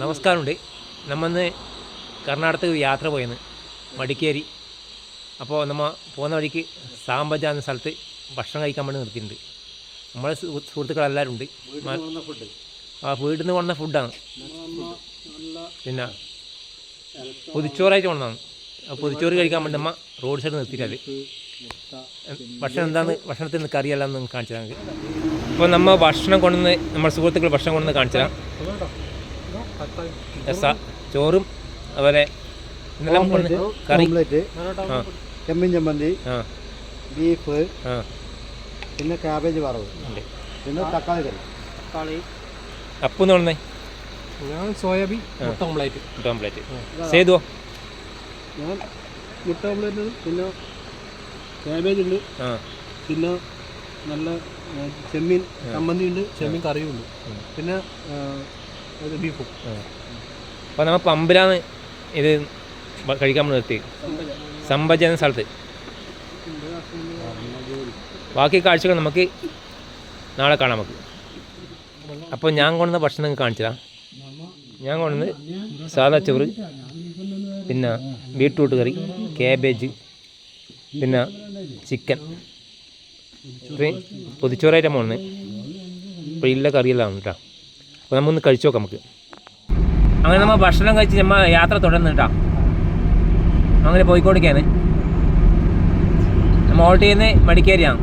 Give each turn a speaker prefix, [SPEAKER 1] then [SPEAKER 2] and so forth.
[SPEAKER 1] നമസ്കാരമുണ്ട്. നമ്മന്ന് കർണാടകത്തിൽ യാത്ര പോയെന്ന് മടിക്കേരി. അപ്പോൾ നമ്മൾ പോകുന്ന വഴിക്ക് സാമ്പജ എന്ന സ്ഥലത്ത് ഭക്ഷണം കഴിക്കാൻ വേണ്ടി നിർത്തിയിട്ടുണ്ട്. നമ്മളെ സുഹൃത്തുക്കളെല്ലാവരും ഉണ്ട്. വീട്ടിൽ നിന്ന് കൊണ്ടുവന്ന ഫുഡാണ്. പിന്നെ പൊതിച്ചോറായിട്ട് കൊണ്ടതാണ്. പൊതിച്ചോറ് കഴിക്കാൻ വേണ്ടി നമ്മൾ റോഡ് സൈഡ് നിർത്തിയിട്ടത്. ഭക്ഷണം എന്താണെന്ന് ഭക്ഷണത്തിന് കറിയെല്ലാം ഒന്ന് കാണിച്ചു തരാം. ഇപ്പോൾ നമ്മൾ ഭക്ഷണം കൊണ്ടുവന്ന് നമ്മുടെ സുഹൃത്തുക്കൾ ഭക്ഷണം കൊണ്ടുവന്ന് കാണിച്ചു തരാം. ചോറും അതുപോലെ കറി,
[SPEAKER 2] ചെമ്മീൻ ചമ്മന്തി, ബീഫ്, പിന്നെ ക്യാബേജ് വറവ്, പിന്നെ തക്കാളി കറി.
[SPEAKER 1] അപ്പെന്ന് പറഞ്ഞേ
[SPEAKER 2] ഞാൻ സോയാബീൻ മുട്ട
[SPEAKER 1] ഓംപ്ലേറ്റ് ചെയ്തോ.
[SPEAKER 2] ഞാൻ മുട്ട ഓംപ്ലേറ്റ്, പിന്നെ ക്യാബേജ് ഉണ്ട്, പിന്നെ നല്ല ചെമ്മീൻ ചമ്മന്തി ഉണ്ട്, ചെമ്മീൻ കറിയും ഉണ്ട്, പിന്നെ ബീഫും.
[SPEAKER 1] അപ്പോൾ നമ്മൾ പമ്പിലാണ് ഇത് കഴിക്കാൻ നിർത്തി, സമ്പജ എന്ന സ്ഥലത്ത്. ബാക്കി കാഴ്ചകൾ നമുക്ക് നാളെ കാണാം നമുക്ക്. അപ്പോൾ ഞാൻ കൊണ്ടുവന്ന ഭക്ഷണം നിങ്ങൾക്ക് കാണിച്ചു തരാം. ഞാൻ കൊണ്ടുവന്ന് സാദാ ചോറ്, പിന്നെ ബീട്രൂട്ട് കറി, ക്യാബേജ്, പിന്നെ ചിക്കൻ, ഇത്രയും പൊതിച്ചോറായിട്ടാണ് പോകുന്നത്. ഇപ്പോൾ ഇല്ല കറിയെല്ലാം കേട്ടോ. അപ്പോൾ നമ്മൊന്ന് കഴിച്ചു നോക്കാം നമുക്ക്. അങ്ങനെ നമ്മൾ ഭക്ഷണം കഴിച്ച് നമ്മൾ യാത്ര തുടർന്ന് കേട്ടോ. അങ്ങനെ പോയിക്കൊണ്ടിരിക്കുകയാണ്. നമ്മൾ ഓൾട്ട് ചെയ്യുന്നത് മടിക്കേരിയാണ്.